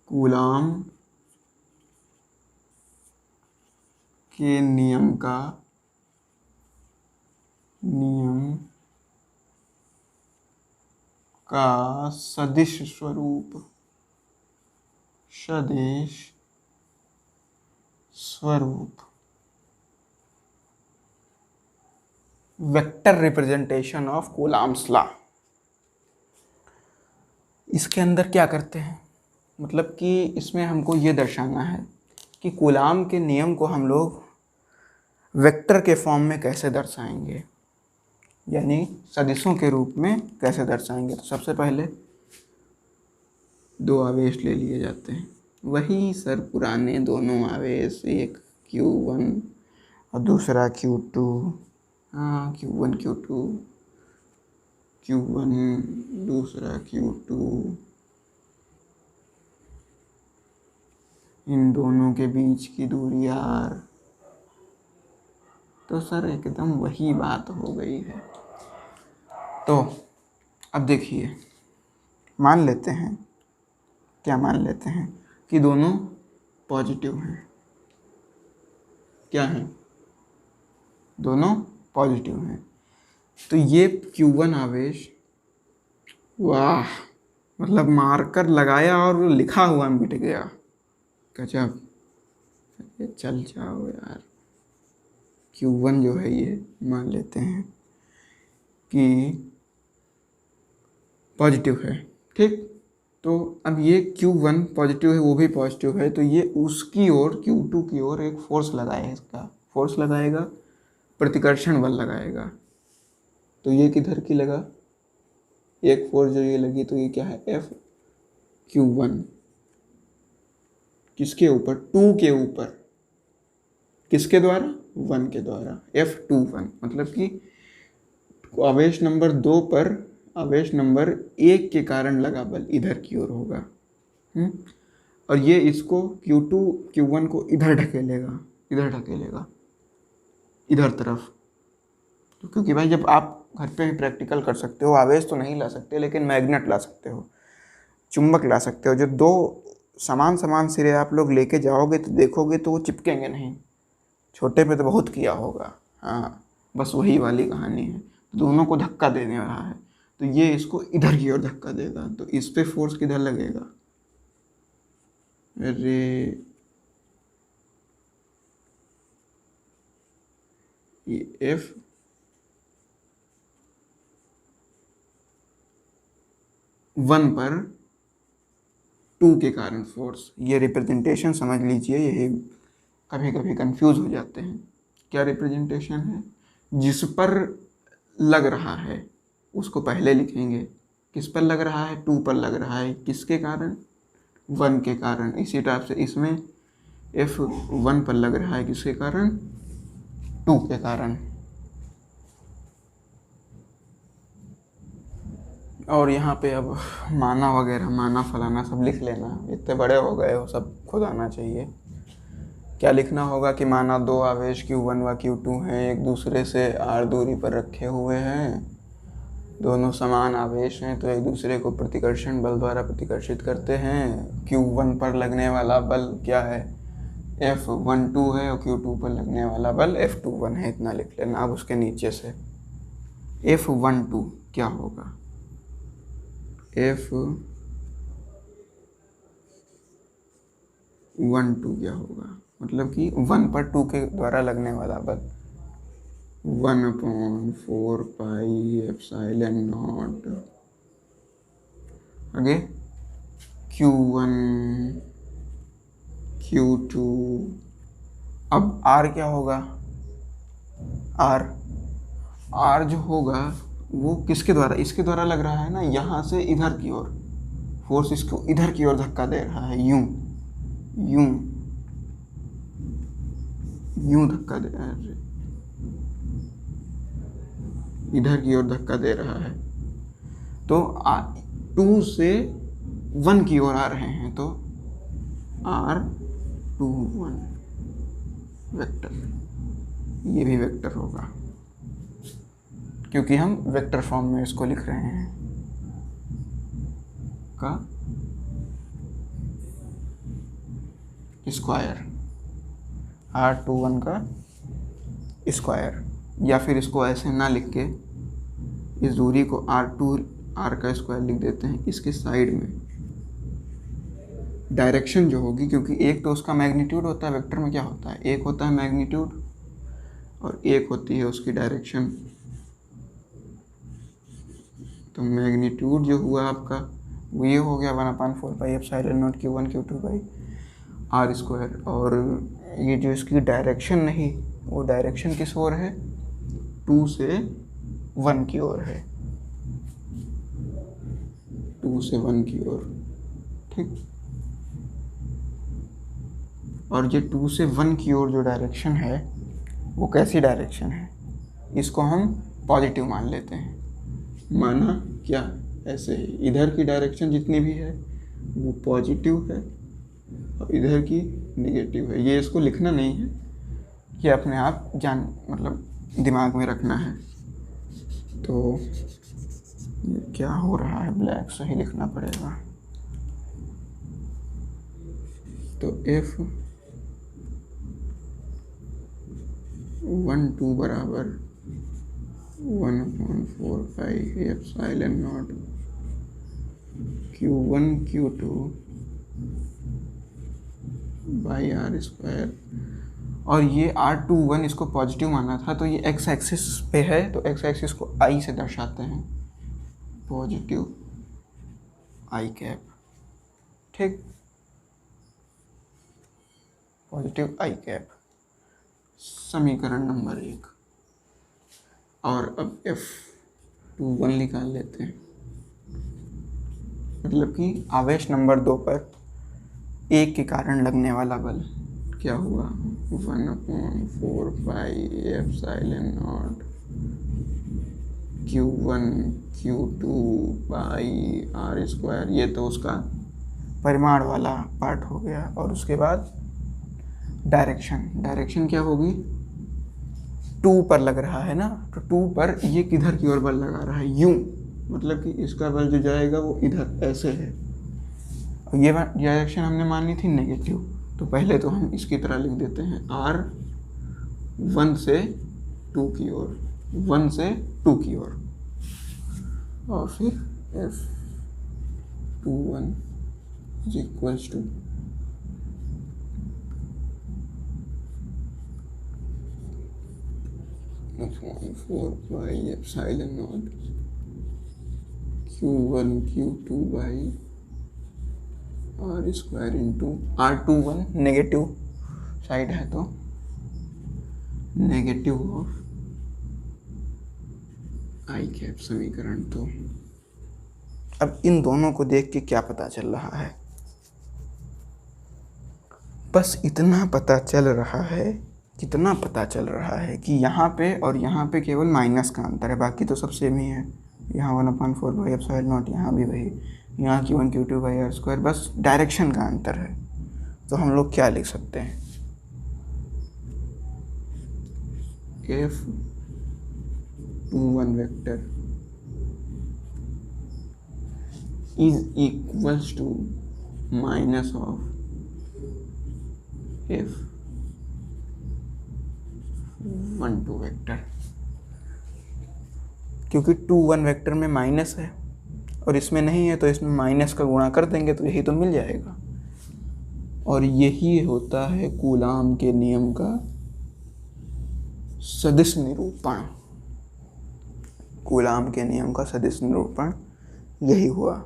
कूलाम के नियम का सदिश स्वरूप, vector representation of coulombs law. इसके अंदर क्या करते हैं, मतलब कि इसमें हमको ये दर्शाना है कि कूलाम के नियम को हम लोग वेक्टर के फॉर्म में कैसे दर्शाएंगे, यानी सदिशों के रूप में कैसे दर्शाएंगे। तो सबसे पहले 2 आवेश ले लिए जाते हैं, वही सर पुराने दोनों आवेश, एक Q1 और दूसरा Q2। हाँ, Q1 Q2, Q1 दूसरा Q2, इन दोनों के बीच की दूरी R। तो सर एकदम वही बात हो गई है। तो अब देखिए, मान लेते हैं, क्या मान लेते हैं कि दोनों पॉजिटिव हैं। क्या हैं? दोनों पॉजिटिव हैं। तो ये Q1 आवेश, वाह, मतलब मार्कर लगाया और लिखा हुआ मिट गया। गजब, चल जाओ यार। Q1 जो है ये मान लेते हैं कि पॉजिटिव है। ठीक, तो अब ये Q1 पॉजिटिव है, वो भी पॉजिटिव है, तो ये उसकी ओर, Q2 की ओर एक फोर्स लगाएगा, इसका फोर्स लगाएगा, प्रतिकर्षण बल लगाएगा। तो ये किधर की लगा? एक फोर्स जो ये लगी, तो ये क्या है? FQ1। किसके ऊपर? 2 के ऊपर। किसके द्वारा? 1 के द्वारा, F21। मतलब कि आवेश नंबर 2 पर आवेश नंबर 1 के कारण लगा बल इधर की ओर होगा। और ये इसको Q2 Q1 को इधर ढकेलेगा, इधर तरफ। तो क्योंकि भाई जब आप घर पे भी प्रैक्टिकल कर सकते हो, आवेश तो नहीं ला सकते लेकिन मैग्नेट ला सकते हो, चुंबक ला सकते हो, जो 2 समान समान सिरे आप लोग लेके जाओगे तो देखोगे तो वो चिपकेंगे नहीं। छोटे पे तो बहुत किया होगा। हाँ, बस वही वाली कहानी है। दोनों को धक्का देने रहा है, तो ये इसको इधर की ओर धक्का देगा, तो इस पे फोर्स किधर लगेगा? अरे ये F1 पर 2 के कारण फोर्स। ये रिप्रेजेंटेशन समझ लीजिए, ये कभी कभी कंफ्यूज हो जाते हैं। क्या रिप्रेजेंटेशन है? जिस पर लग रहा है उसको पहले लिखेंगे। किस पर लग रहा है? 2 पर लग रहा है। किसके कारण? 1 के कारण। इसी टाइप से इसमें F1 पर लग रहा है, किसके कारण? 2 के कारण। और यहाँ पे अब माना वगैरह, माना फलाना सब लिख लेना, इतने बड़े हो गए हो, सब खुद आना चाहिए। क्या लिखना होगा कि माना 2 आवेश Q1 व Q2 हैं, एक दूसरे से r दूरी पर रखे हुए हैं, दोनों समान आवेश हैं तो एक दूसरे को प्रतिकर्षण बल द्वारा प्रतिकर्षित करते हैं। Q1 पर लगने वाला बल क्या है? F12 है, और Q2 पर लगने वाला बल F21 है। इतना लिख लेना। अब उसके नीचे से F12 क्या होगा? F12 क्या होगा? मतलब कि 1 पर 2 के द्वारा लगने वाला बल 1/4 पाई एप्सिलॉन नॉट। आगे Q1 Q2। अब R क्या होगा? R जो होगा वो किसके द्वारा? इसके द्वारा लग रहा है ना, यहाँ से इधर की ओर फोर्स इसको इधर की ओर धक्का दे रहा है, यूं धक्का दे रहा है, इधर की ओर धक्का दे रहा है। तो 2 से 1 की ओर आ रहे हैं, तो R21 वेक्टर, ये भी वेक्टर होगा क्योंकि हम वेक्टर फॉर्म में इसको लिख रहे हैं। का स्क्वायर, R21 का स्क्वायर। या फिर इसको ऐसे ना लिख के इस दूरी को R का स्क्वायर लिख देते हैं। इसके साइड में डायरेक्शन जो होगी, क्योंकि एक तो उसका मैग्नीट्यूड होता है, वेक्टर में क्या होता है? एक होता है मैग्नीट्यूड और एक होती है उसकी डायरेक्शन। तो मैग्नीट्यूड जो हुआ आपका वो ये हो गया 1/4 pi epsilon naught Q1 Q2 by R square. और ये जो इसकी डायरेक्शन नहीं, वो डायरेक्शन किस ओर है? 2 से 1 की ओर है, 2 से 1 की ओर। ठीक। और ये 2 से 1 की ओर जो डायरेक्शन है वो कैसी डायरेक्शन है? इसको हम पॉजिटिव मान लेते हैं। माना क्या? ऐसे ही इधर की डायरेक्शन जितनी भी है वो पॉजिटिव है और इधर की नेगेटिव है। ये इसको लिखना नहीं है, ये अपने आप मतलब दिमाग में रखना है। तो ये क्या हो रहा है? ब्लैक सही लिखना पड़ेगा। तो F12 बराबर 1/4 pi epsilon naught Q1 Q2 by R square. और ये R21 इसको पॉजिटिव माना था, तो ये x एक्सिस पे है, तो x एक्सिस को I से दर्शाते हैं, पॉजिटिव I कैप। ठीक, पॉजिटिव I कैप, समीकरण नंबर 1। और अब F21 निकाल लेते हैं। मतलब कि आवेश नंबर 2 पर 1 के कारण लगने वाला बल क्या हुआ? 1/4 pi epsilon naught Q1 Q2 by R square. ये तो उसका परिमाण वाला पार्ट हो गया। और उसके बाद डायरेक्शन क्या होगी? 2 पर लग रहा है ना, तो 2 पर ये किधर की ओर बल लगा रहा है? यूं, मतलब कि इसका बल जो जाएगा वो इधर ऐसे है। ये डायरेक्शन हमने मानी थी नेगेटिव, तो पहले तो हम इसकी तरह लिख देते हैं r 1 से 2 की ओर, 1 से 2 की ओर, और फिर F21 is equals to F14 by epsilon naught Q1 Q2 by R square into R21 negative side है तो नेगेटिव ऑफ आई कैप समीकरण। तो अब इन दोनों को देख के क्या पता चल रहा है, बस इतना पता चल रहा है, कितना पता चल रहा है कि यहाँ पे और यहाँ पे केवल माइनस का अंतर है, बाकी तो सब सेम ही है। यहाँ 1/4 बाई एप्सिलॉन नॉट, यहाँ भी वही, यहाँ Q1 Q2 by are square, बस डायरेक्शन का अंतर है। तो हम लोग क्या लिख सकते हैं, F21 vector is equals to minus of F12 vector, क्योंकि 2 1 वेक्टर में माइनस है और इसमें नहीं है, तो इसमें माइनस का गुणा कर देंगे तो यही तो मिल जाएगा। और यही होता है कूलाम के नियम का सदिश निरूपण। कूलाम के नियम का सदिश निरूपण यही हुआ।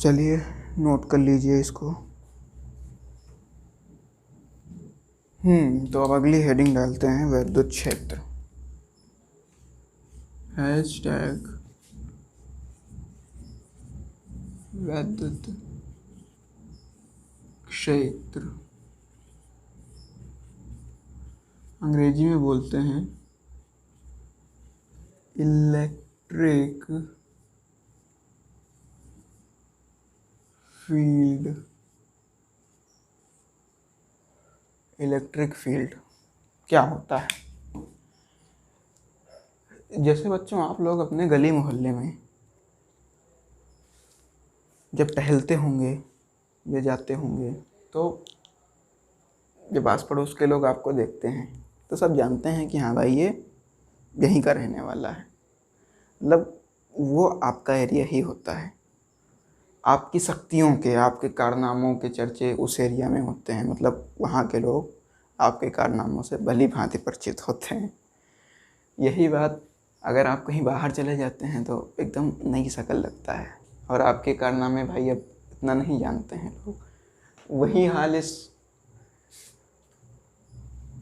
चलिए नोट कर लीजिए इसको। तो अब अगली हेडिंग डालते हैं वैद्युत क्षेत्र। हैशटैग वैद्युत क्षेत्र, अंग्रेजी में बोलते हैं इलेक्ट्रिक फील्ड। इलेक्ट्रिक फील्ड क्या होता है? जैसे बच्चों आप लोग अपने गली मोहल्ले में जब टहलते होंगे या जाते होंगे, तो जब आस पड़ोस के लोग आपको देखते हैं तो सब जानते हैं कि हाँ भाई ये यहीं का रहने वाला है। मतलब वो आपका एरिया ही होता है। आपकी शक्तियों के, आपके कारनामों के चर्चे उस एरिया में होते हैं। मतलब वहाँ के लोग आपके कारनामों से भली भांति परिचित होते हैं। यही बात अगर आप कहीं बाहर चले जाते हैं तो एकदम नई शक्ल लगता है और आपके कारनामे भाई अब इतना नहीं जानते हैं लोग। वही हाल इस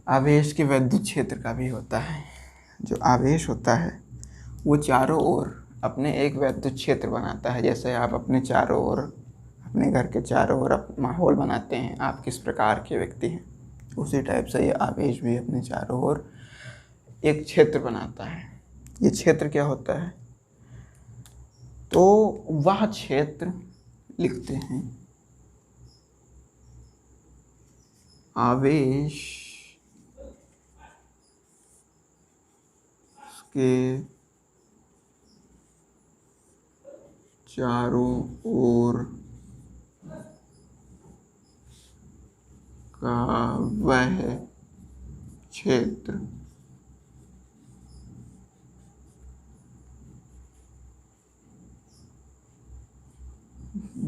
आवेश के वैद्युत क्षेत्र का भी होता है। जो आवेश होता है वो चारों ओर अपने एक वैद्युत क्षेत्र बनाता है। जैसे आप अपने चारों ओर, अपने घर के चारों ओर माहौल बनाते हैं, आप किस प्रकार के व्यक्ति हैं, उसी टाइप से ये आवेश भी अपने चारों ओर एक क्षेत्र बनाता है। ये क्षेत्र क्या होता है? तो वह क्षेत्र लिखते हैं आवेश के चारों ओर का वह क्षेत्र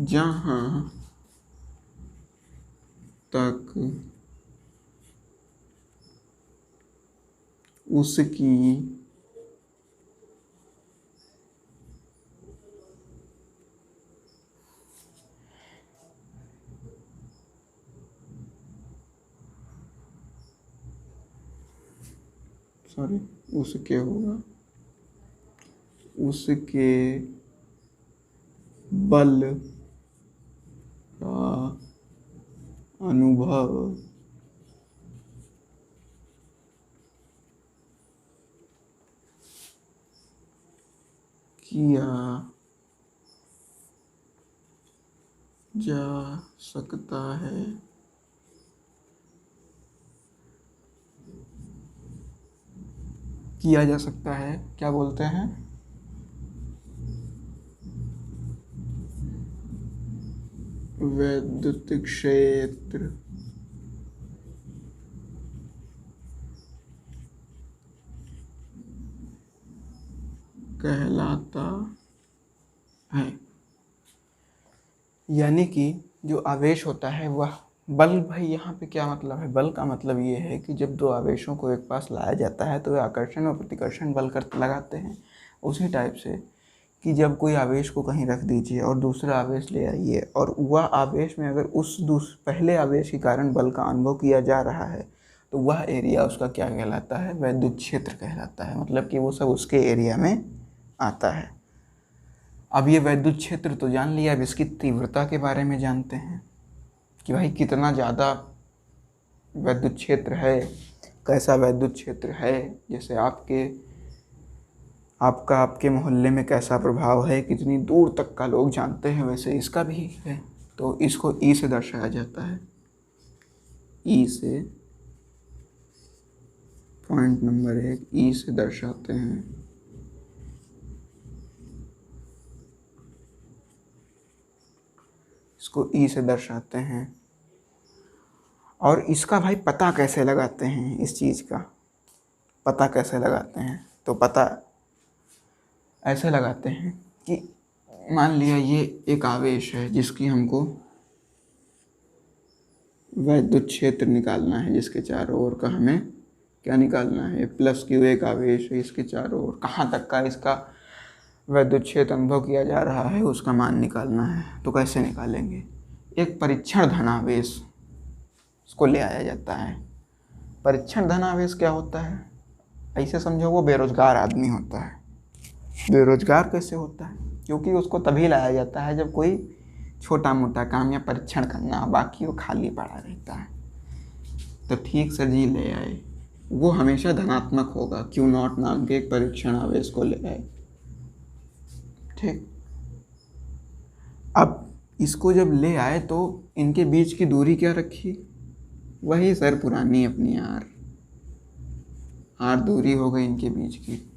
जहाँ तक उसकी उसके होगा, उसके बल का अनुभव किया जा सकता है। किया जा सकता है क्या बोलते हैं? वैद्युत क्षेत्र कहलाता है। यानी कि जो आवेश होता है वह बल, भाई यहाँ पे क्या मतलब है, बल का मतलब ये है कि जब दो आवेशों को एक पास लाया जाता है तो वे आकर्षण और प्रतिकर्षण बल कर लगाते हैं। उसी टाइप से कि जब कोई आवेश को कहीं रख दीजिए और दूसरा आवेश ले आइए और वह आवेश में अगर उस पहले आवेश के कारण बल का अनुभव किया जा रहा है तो वह एरिया उसका क्या कहलाता है, वैद्युत क्षेत्र कहलाता है। मतलब कि वो सब उसके एरिया में आता है। अब ये वैद्युत क्षेत्र तो जान लिया, अब इसकी तीव्रता के बारे में जानते हैं कि भाई कितना ज़्यादा वैद्युत क्षेत्र है, कैसा वैद्युत क्षेत्र है। जैसे आपके मोहल्ले में कैसा प्रभाव है, कितनी दूर तक का लोग जानते हैं, वैसे इसका भी है। तो इसको ई से दर्शाया जाता है। ई से, पॉइंट नंबर 1, ई से दर्शाते हैं। इसको ई से दर्शाते हैं। और इसका भाई पता कैसे लगाते हैं, इस चीज़ का पता कैसे लगाते हैं, तो पता ऐसे लगाते हैं कि मान लिया ये एक आवेश है जिसकी हमको वैद्युत क्षेत्र निकालना है, जिसके चारों ओर का हमें क्या निकालना है, प्लस क्यू एक आवेश है, इसके चारों ओर कहाँ तक का इसका वैद्युत क्षेत्र अनुभव किया जा रहा है उसका मान निकालना है। तो कैसे निकालेंगे, एक परीक्षण धनावेश उसको ले आया जाता है। परीक्षण धनावेश क्या होता है, ऐसे समझो वो बेरोजगार आदमी होता है। बेरोजगार कैसे होता है, क्योंकि उसको तभी लाया जाता है जब कोई छोटा मोटा काम या परीक्षण करना हो, बाकी वो खाली पड़ा रहता है। तो ठीक सर जी ले आए, वो हमेशा धनात्मक होगा, क्यू नॉट नाम के एक परीक्षण आवेश को ले आए। ठीक, अब इसको जब ले आए तो इनके बीच की दूरी क्या रखी, वही सर पुरानी अपनी आर दूरी हो गई इनके बीच की।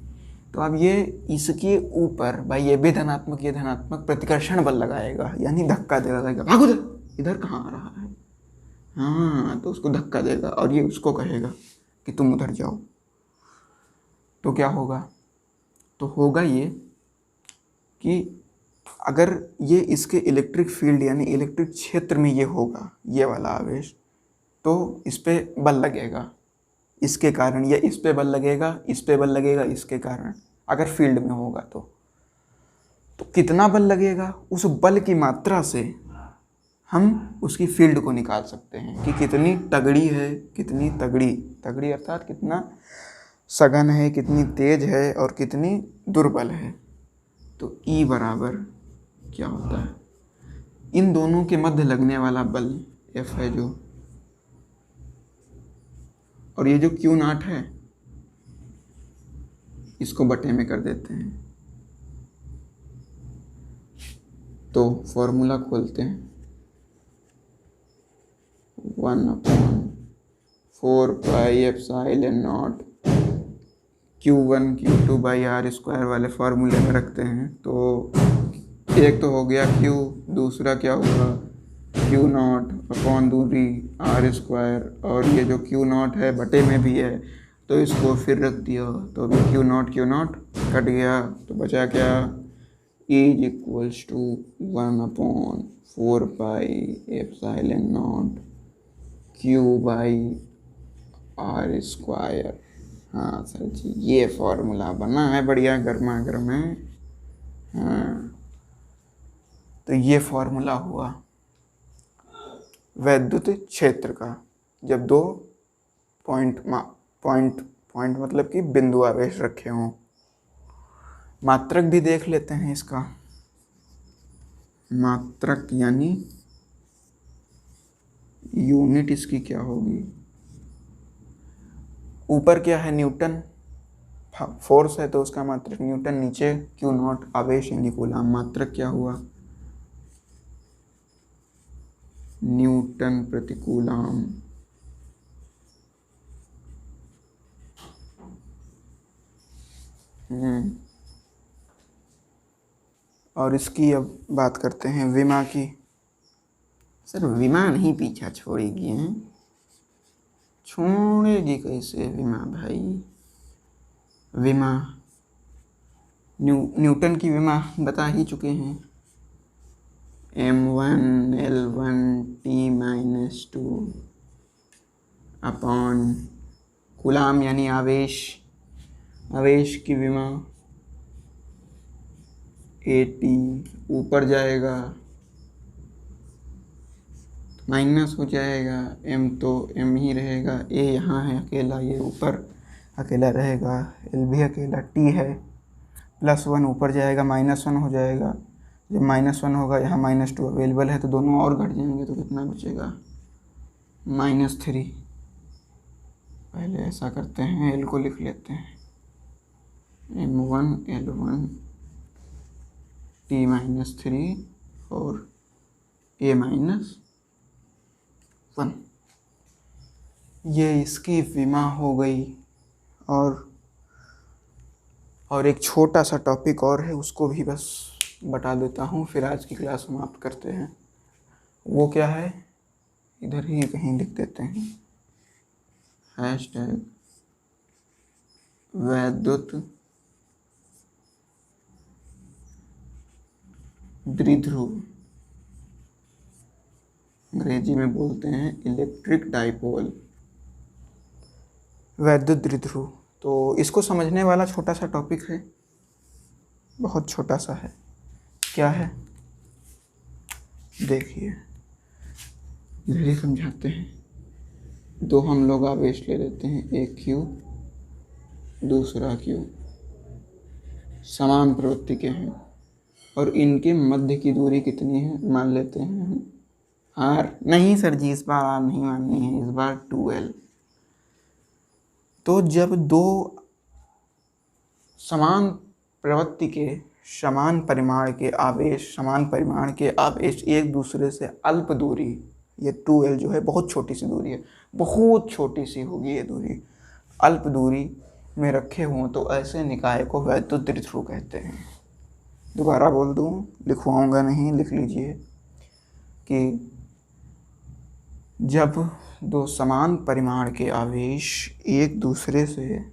तो अब ये इसके ऊपर भाई ये भी धनात्मक, ये धनात्मक प्रतिकर्षण बल लगाएगा, यानी धक्का देगा, भागो इधर कहाँ आ रहा है, हाँ, तो उसको धक्का देगा और ये उसको कहेगा कि तुम उधर जाओ। तो क्या होगा, तो होगा ये कि अगर ये इसके इलेक्ट्रिक फील्ड यानी इलेक्ट्रिक क्षेत्र में ये होगा, ये वाला आवेश, तो इस पे बल लगेगा इसके कारण, या इस पे बल लगेगा, इस पे बल लगेगा इसके कारण, अगर फील्ड में होगा तो कितना बल लगेगा, उस बल की मात्रा से हम उसकी फील्ड को निकाल सकते हैं कि कितनी तगड़ी है, कितनी तगड़ी अर्थात कितना सघन है, कितनी तेज है और कितनी दुर्बल है। तो E बराबर क्या होता है, इन दोनों के मध्य लगने वाला बल F है जो, और ये जो Q0 है इसको बटे में कर देते हैं। तो फॉर्मूला खोलते हैं, 1/4 pi epsilon naught Q1 Q2 by are square वाले फार्मूले में रखते हैं। तो एक तो हो गया Q, दूसरा क्या होगा Q0 अपॉन दूरी आर स्क्वायर, और ये जो Q0 है बटे में भी है तो इसको फिर रख दिया, तो अभी Q0 कट गया, तो बचा क्या, E = 1/4 pi epsilon naught Q by are square. हाँ सर जी, ये फॉर्मूला बना है, बढ़िया गर्मा गर्म है। हाँ, तो ये फॉर्मूला हुआ वैद्युत क्षेत्र का, जब दो पॉइंट मतलब कि बिंदु आवेश रखे हों। मात्रक भी देख लेते हैं इसका। मात्रक यानी यूनिट इसकी क्या होगी, ऊपर क्या है न्यूटन, फोर्स है तो उसका मात्रक न्यूटन, नीचे Q0 आवेश यानी कूलाम, मात्रक क्या हुआ न्यूटन प्रति कूलाम। और इसकी अब बात करते हैं विमा की। सर विमा नहीं पीछा छोड़ेगी हैं, छोड़ेगी कैसे विमा भाई। विमा न्यूटन की विमा बता ही चुके हैं, m1l1t-2 अपॉन कूलाम यानी आवेश, आवेश की विमा at ऊपर जाएगा माइनस हो जाएगा, m तो m ही रहेगा, a यहाँ है अकेला, ये ऊपर अकेला रहेगा, l भी अकेला, t है +1 ऊपर जाएगा -1 हो जाएगा, जब -1 होगा यहाँ -2 अवेलेबल है तो दोनों और घट जाएंगे तो कितना बचेगा -3। पहले ऐसा करते हैं, l को लिख लेते हैं m1l1t-3 और a-1, ये इसकी विमा हो गई। और एक छोटा सा टॉपिक और है, उसको भी बस बता देता हूँ, फिर आज की क्लास समाप्त करते हैं। वो क्या है, इधर ही कहीं लिख देते हैं, #वैद्युत द्विध्रुव, अंग्रेजी में बोलते हैं इलेक्ट्रिक डाइपोल, वैद्युत द्विध्रुव। तो इसको समझने वाला छोटा सा टॉपिक है, बहुत छोटा सा है। क्या है देखिए, इधर ही समझाते हैं। दो हम लोग आवेश ले लेते हैं, एक Q दूसरा Q, समान प्रवृत्ति के हैं और इनके मध्य की दूरी कितनी है मान लेते हैं हम R। नहीं सर जी, इस बार R नहीं माननी है, इस बार 2L। तो जब दो समान प्रवृत्ति के समान परिमाण के आवेश एक दूसरे से अल्प दूरी, ये 2L जो है बहुत छोटी सी दूरी है, बहुत छोटी सी होगी ये दूरी, अल्प दूरी में रखे हों तो ऐसे निकाय को वैद्युत द्विध्रुव कहते हैं। दोबारा बोल दूँ, लिखवाऊंगा नहीं, लिख लीजिए कि जब दो समान परिमाण के आवेश एक दूसरे से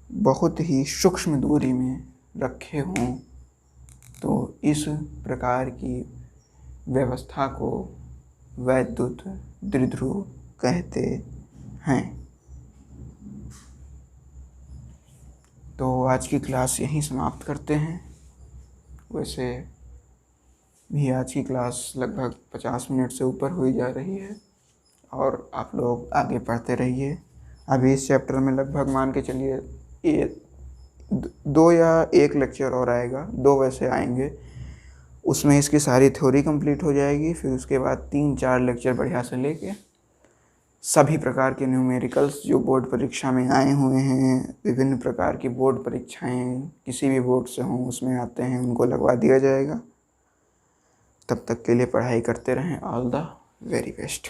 बहुत ही सूक्ष्म दूरी में रखे हों तो इस प्रकार की व्यवस्था को वैद्युत द्विध्रुव कहते हैं। तो आज की क्लास यहीं समाप्त करते हैं। वैसे भी आज की क्लास लगभग 50 मिनट से ऊपर हुई जा रही है और आप लोग आगे पढ़ते रहिए। अभी इस चैप्टर में लगभग मान के चलिए 2 या 1 लेक्चर और आएगा, 2 वैसे आएंगे, उसमें इसकी सारी थ्योरी कंप्लीट हो जाएगी। फिर उसके बाद 3-4 लेक्चर बढ़िया से लेके सभी प्रकार के न्यूमेरिकल्स जो बोर्ड परीक्षा में आए हुए हैं, विभिन्न प्रकार की बोर्ड परीक्षाएं किसी भी बोर्ड से हों उसमें आते हैं, उनको लगवा दिया जाएगा। तब तक के लिए पढ़ाई करते रहें। All the very best.